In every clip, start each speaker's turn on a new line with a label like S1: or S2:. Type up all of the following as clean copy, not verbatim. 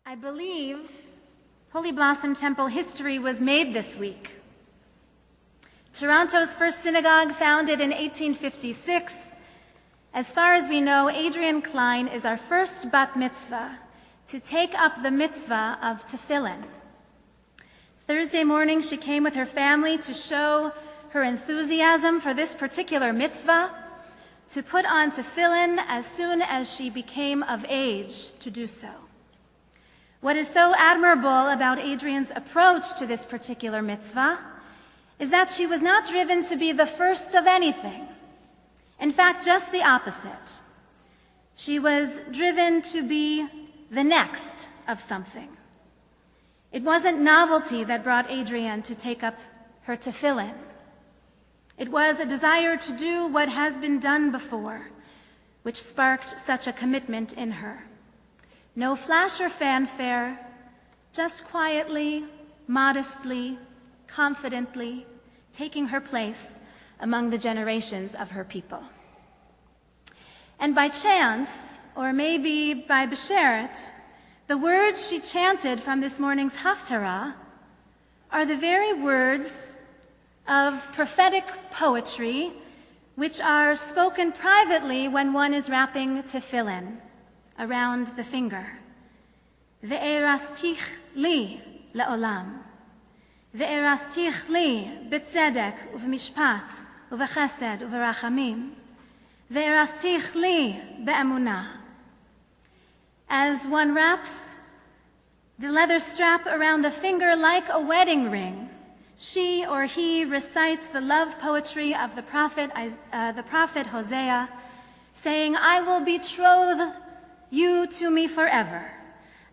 S1: I believe Holy Blossom Temple history was made this week. Toronto's first synagogue, founded in 1856. As far as we know, Adrienne Klein is our first Bat Mitzvah to take up the mitzvah of tefillin. Thursday morning, she came with her family to show her enthusiasm for this particular mitzvah, to put on tefillin as soon as she became of age to do so. What is so admirable about Adrienne's approach to this particular mitzvah is that she was not driven to be the first of anything. In fact, just the opposite. She was driven to be the next of something. It wasn't novelty that brought Adrienne to take up her tefillin. It was a desire to do what has been done before, which sparked such a commitment in her. No flash or fanfare, just quietly, modestly, confidently, taking her place among the generations of her people. And by chance, or maybe by besheret, the words she chanted from this morning's haftarah are the very words of prophetic poetry which are spoken privately when one is wrapping tefillin around the finger. Ve'erastich li la'olam. Ve'erastich li b'tzedek u'v'mishpat u'v'chesed u'v'rachamim. Ve'erastich li be'emunah. As one wraps the leather strap around the finger like a wedding ring, she or he recites the love poetry of the prophet Hosea, saying, I will betroth you to me forever.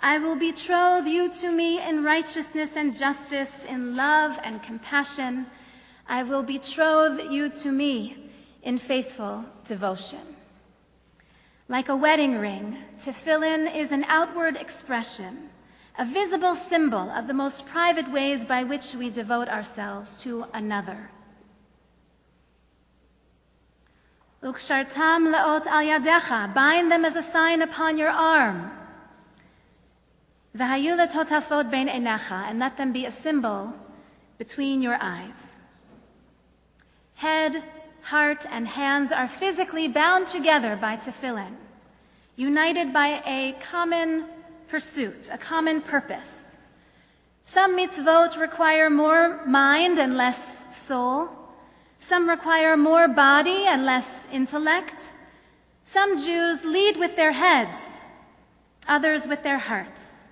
S1: I will betroth you to me in righteousness and justice, in love and compassion. I will betroth you to me in faithful devotion. Like a wedding ring, tefillin is an outward expression, a visible symbol of the most private ways by which we devote ourselves to another. Ukshartam leot al yadecha, bind them as a sign upon your arm. V'hayu letotafot bein einecha, and let them be a symbol between your eyes. Head, heart, and hands are physically bound together by tefillin, united by a common pursuit, a common purpose. Some mitzvot require more mind and less soul. Some require more body and less intellect. Some Jews lead with their heads, others with their hearts.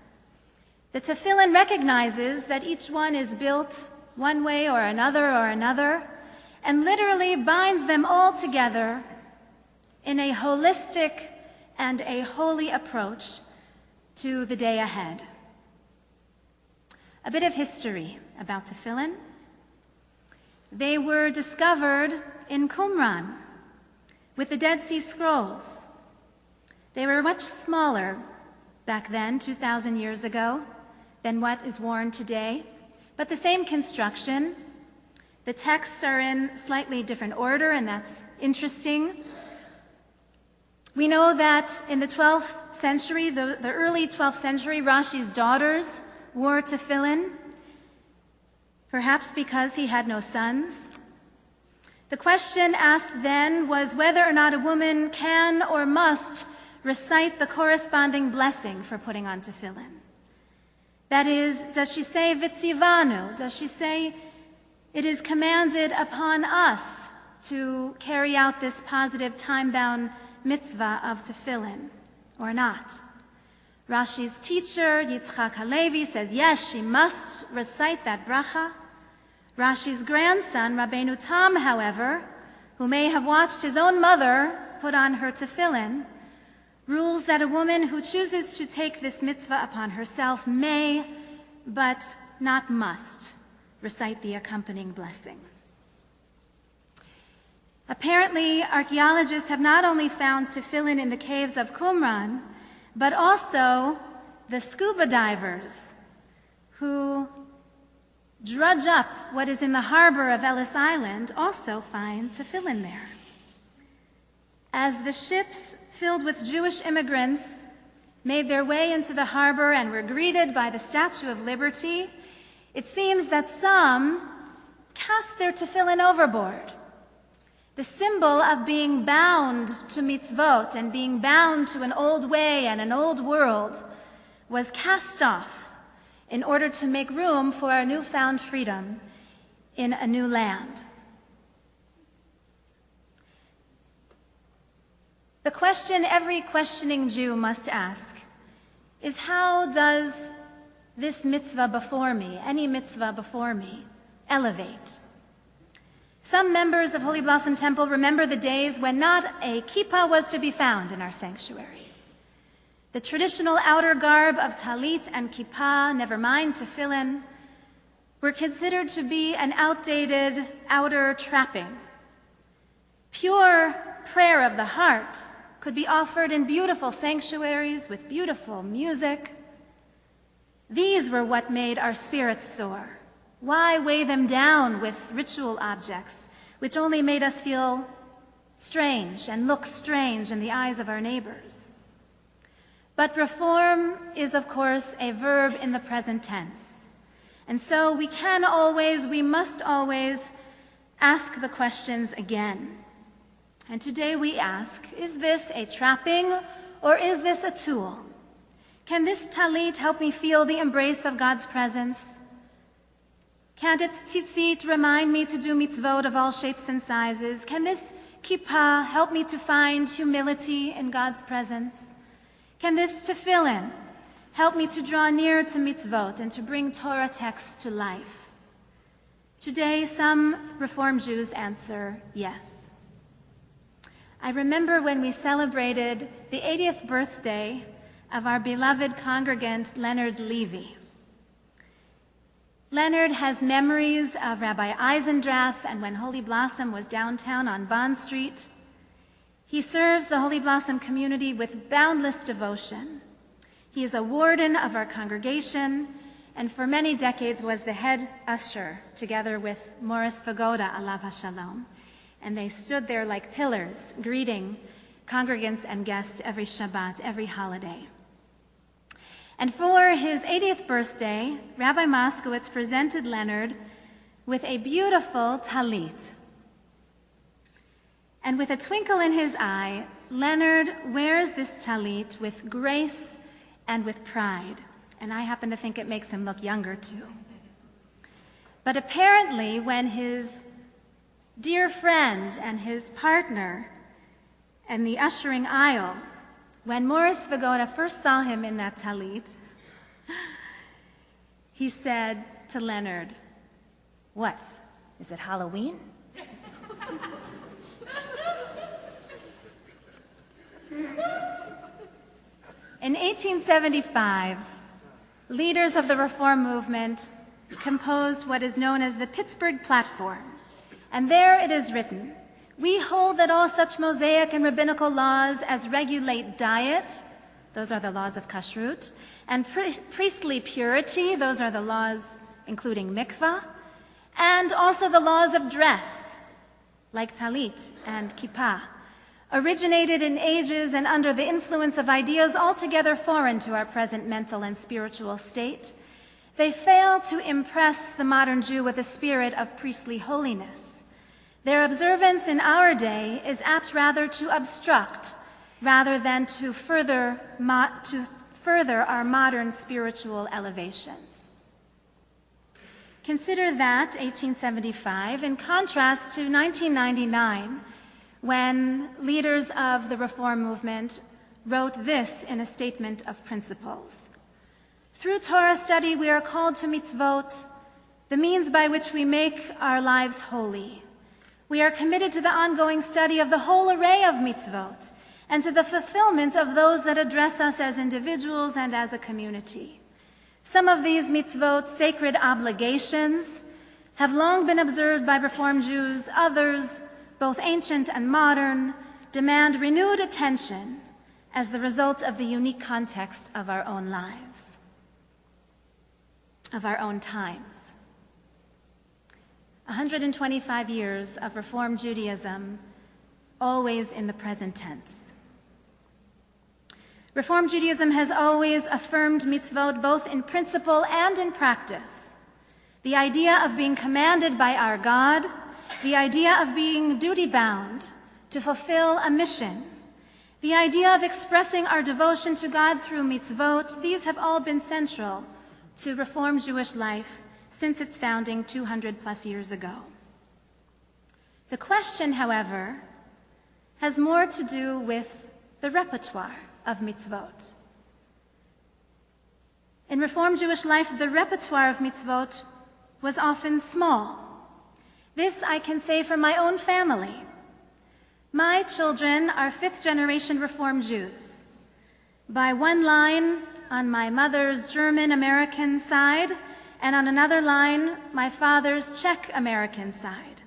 S1: The tefillin recognizes that each one is built one way or another, and literally binds them all together in a holistic and a holy approach to the day ahead. A bit of history about tefillin. They were discovered in Qumran with the Dead Sea Scrolls. They were much smaller back then, 2,000 years ago, than what is worn today, but the same construction. The texts are in slightly different order, and that's interesting. We know that in the 12th century, the early 12th century, Rashi's daughters wore tefillin, perhaps because he had no sons. The question asked then was whether or not a woman can or must recite the corresponding blessing for putting on tefillin. That is, does she say vitzivanu? Does she say it is commanded upon us to carry out this positive time-bound mitzvah of tefillin, or not? Rashi's teacher, Yitzchak Halevi, says yes, she must recite that bracha. Rashi's grandson, Rabbeinu Tam, however, who may have watched his own mother put on her tefillin, rules that a woman who chooses to take this mitzvah upon herself may, but not must, recite the accompanying blessing. Apparently, archaeologists have not only found tefillin in the caves of Qumran, but also the scuba divers who drudge up what is in the harbor of Ellis Island also find tefillin there. As the ships filled with Jewish immigrants made their way into the harbor and were greeted by the Statue of Liberty, it seems that some cast their tefillin overboard. The symbol of being bound to mitzvot and being bound to an old way and an old world was cast off in order to make room for a newfound freedom in a new land. The question every questioning Jew must ask is, how does this mitzvah before me, any mitzvah before me, elevate? Some members of Holy Blossom Temple remember the days when not a kippah was to be found in our sanctuary. The traditional outer garb of talit and kippah, never mind tefillin, were considered to be an outdated outer trapping. Pure prayer of the heart could be offered in beautiful sanctuaries with beautiful music. These were what made our spirits soar. Why weigh them down with ritual objects, which only made us feel strange and look strange in the eyes of our neighbors? But reform is, of course, a verb in the present tense. And so we must always ask the questions again. And today we ask, is this a trapping or is this a tool? Can this talit help me feel the embrace of God's presence? Can its tzitzit remind me to do mitzvot of all shapes and sizes? Can this kippah help me to find humility in God's presence? Can this tefillin help me to draw near to mitzvot and to bring Torah texts to life? Today, some Reform Jews answer yes. I remember when we celebrated the 80th birthday of our beloved congregant, Leonard Levy. Leonard has memories of Rabbi Eisendrath and when Holy Blossom was downtown on Bond Street. He serves the Holy Blossom community with boundless devotion. He is a warden of our congregation and for many decades was the head usher together with Morris Vagoda, alav hashalom. And they stood there like pillars, greeting congregants and guests every Shabbat, every holiday. And for his 80th birthday, Rabbi Moskowitz presented Leonard with a beautiful talit. And with a twinkle in his eye, Leonard wears this talit with grace and with pride. And I happen to think it makes him look younger too. But apparently, when his dear friend and his partner in the ushering aisle, when Morris Vagoda first saw him in that talit, he said to Leonard, "What, is it Halloween?" In 1875, leaders of the Reform movement composed what is known as the Pittsburgh Platform. And there it is written, "We hold that all such Mosaic and rabbinical laws as regulate diet," those are the laws of kashrut, "and priestly purity," those are the laws including mikvah, and also the laws of dress, like talit and kippah, originated in ages and under the influence of ideas altogether foreign to our present mental and spiritual state. They fail to impress the modern Jew with a spirit of priestly holiness. Their observance in our day is apt rather to obstruct rather than to further our modern spiritual elevations. Consider that, 1875, in contrast to 1999, when leaders of the Reform movement wrote this in a statement of principles. Through Torah study, we are called to mitzvot, the means by which we make our lives holy. We are committed to the ongoing study of the whole array of mitzvot and to the fulfillment of those that address us as individuals and as a community. Some of these mitzvot, sacred obligations, have long been observed by Reform Jews. Others, both ancient and modern, demand renewed attention as the result of the unique context of our own lives, of our own times. 125 years of Reform Judaism, always in the present tense. Reform Judaism has always affirmed mitzvot both in principle and in practice. The idea of being commanded by our God, the idea of being duty-bound to fulfill a mission, the idea of expressing our devotion to God through mitzvot, these have all been central to Reform Jewish life since its founding 200 plus years ago. The question, however, has more to do with the repertoire of mitzvot. In Reform Jewish life, the repertoire of mitzvot was often small. This I can say for my own family. My children are fifth-generation Reform Jews. By one line, on my mother's German-American side, and on another line, my father's Czech-American side.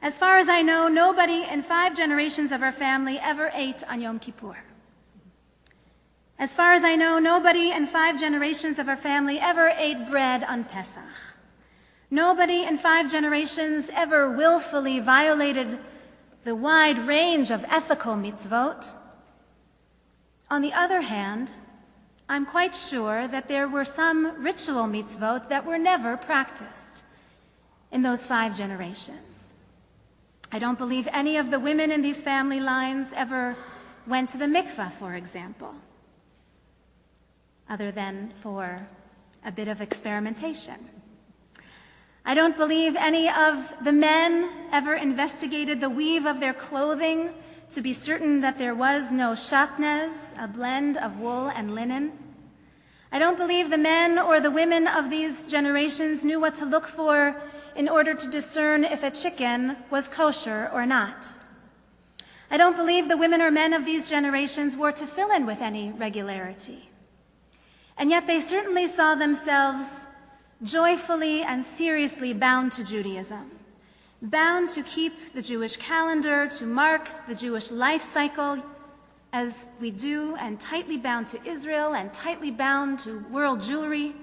S1: As far as I know, nobody in 5 generations of our family ever ate on Yom Kippur. As far as I know, nobody in 5 generations of our family ever ate bread on Pesach. Nobody in 5 generations ever willfully violated the wide range of ethical mitzvot. On the other hand, I'm quite sure that there were some ritual mitzvot that were never practiced in those 5 generations. I don't believe any of the women in these family lines ever went to the mikvah, for example, other than for a bit of experimentation. I don't believe any of the men ever investigated the weave of their clothing to be certain that there was no shatnez, a blend of wool and linen. I don't believe the men or the women of these generations knew what to look for in order to discern if a chicken was kosher or not. I don't believe the women or men of these generations wore tefillin with any regularity. And yet they certainly saw themselves joyfully and seriously bound to Judaism, bound to keep the Jewish calendar, to mark the Jewish life cycle as we do, and tightly bound to Israel, and tightly bound to world Jewry,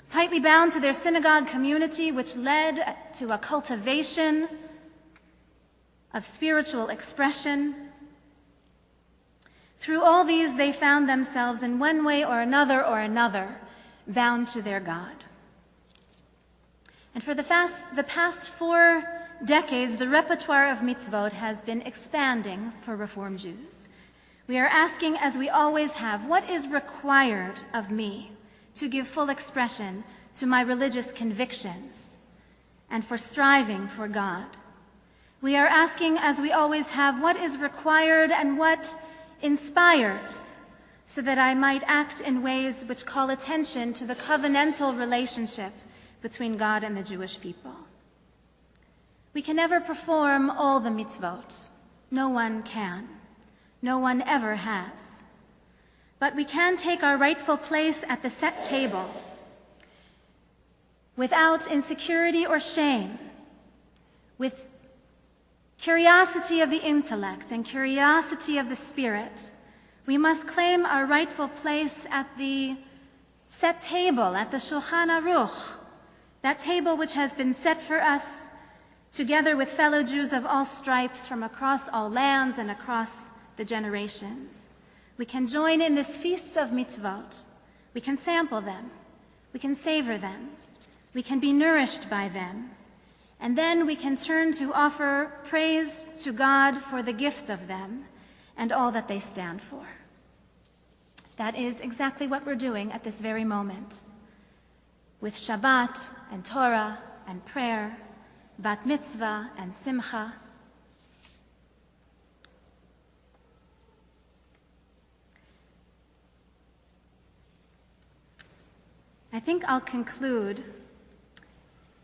S1: tightly bound to their synagogue community, which led to a cultivation of spiritual expression. Through all these, they found themselves in one way or another bound to their God. And for the past 4 decades, the repertoire of mitzvot has been expanding for Reform Jews. We are asking, as we always have, what is required of me to give full expression to my religious convictions and for striving for God? We are asking, as we always have, what is required and what inspires, so that I might act in ways which call attention to the covenantal relationship between God and the Jewish people. We can never perform all the mitzvot. No one can. No one ever has. But we can take our rightful place at the set table without insecurity or shame, with curiosity of the intellect and curiosity of the spirit. We must claim our rightful place at the set table, at the Shulchan Aruch, that table which has been set for us together with fellow Jews of all stripes from across all lands and across the generations. We can join in this feast of mitzvot. We can sample them. We can savor them. We can be nourished by them. And then we can turn to offer praise to God for the gift of them and all that they stand for. That is exactly what we're doing at this very moment, with Shabbat and Torah and prayer, Bat Mitzvah and Simcha. I think I'll conclude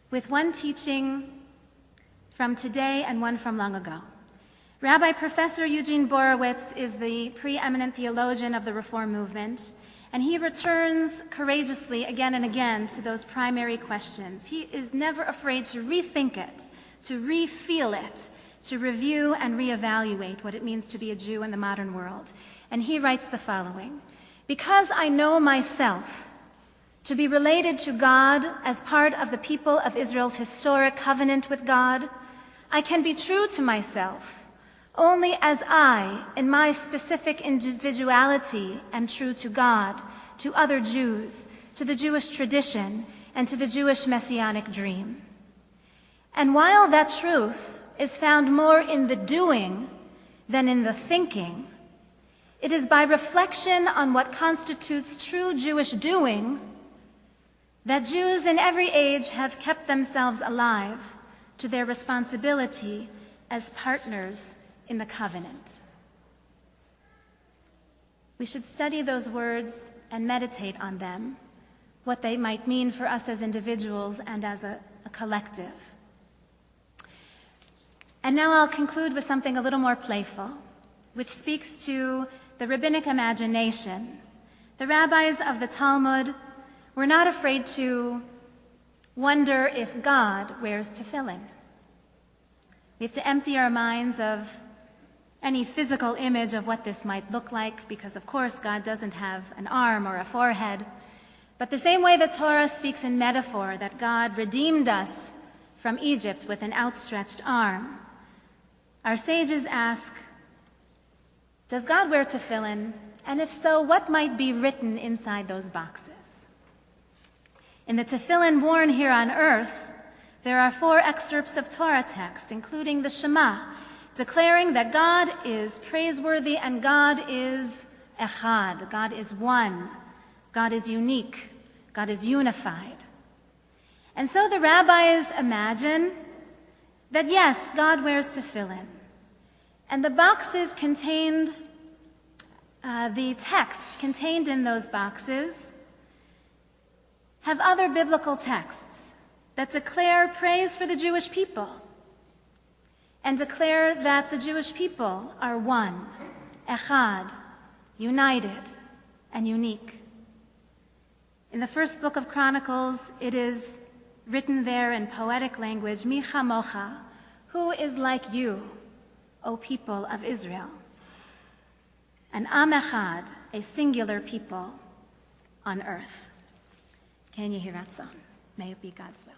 S1: with one teaching from today and one from long ago. Rabbi Professor Eugene Borowitz is the preeminent theologian of the Reform movement, and he returns courageously again and again to those primary questions. He is never afraid to rethink it, to re-feel it, to review and reevaluate what it means to be a Jew in the modern world. And he writes the following: "Because I know myself to be related to God as part of the people of Israel's historic covenant with God, I can be true to myself, Only as I, in my specific individuality, am true to God, to other Jews, to the Jewish tradition, and to the Jewish messianic dream. And while that truth is found more in the doing than in the thinking, it is by reflection on what constitutes true Jewish doing that Jews in every age have kept themselves alive to their responsibility as partners in the covenant. We should study those words and meditate on them, what they might mean for us as individuals and as a collective. And now I'll conclude with something a little more playful, which speaks to the rabbinic imagination. The rabbis of the Talmud were not afraid to wonder if God wears tefillin. We have to empty our minds of any physical image of what this might look like, because of course God doesn't have an arm or a forehead. But the same way the Torah speaks in metaphor that God redeemed us from Egypt with an outstretched arm, our sages ask, does God wear tefillin? And if so, what might be written inside those boxes? In the tefillin worn here on earth, there are 4 excerpts of Torah texts, including the Shema, declaring that God is praiseworthy and God is echad. God is one. God is unique. God is unified. And so the rabbis imagine that yes, God wears tefillin. And the boxes contained, the texts contained in those boxes have other biblical texts that declare praise for the Jewish people and declare that the Jewish people are one, echad, united, and unique. In the first book of Chronicles, it is written there in poetic language, Mi chamocha, who is like you, O people of Israel? An am echad, a singular people on earth. Ken Yehi Ratzon. May it be God's will.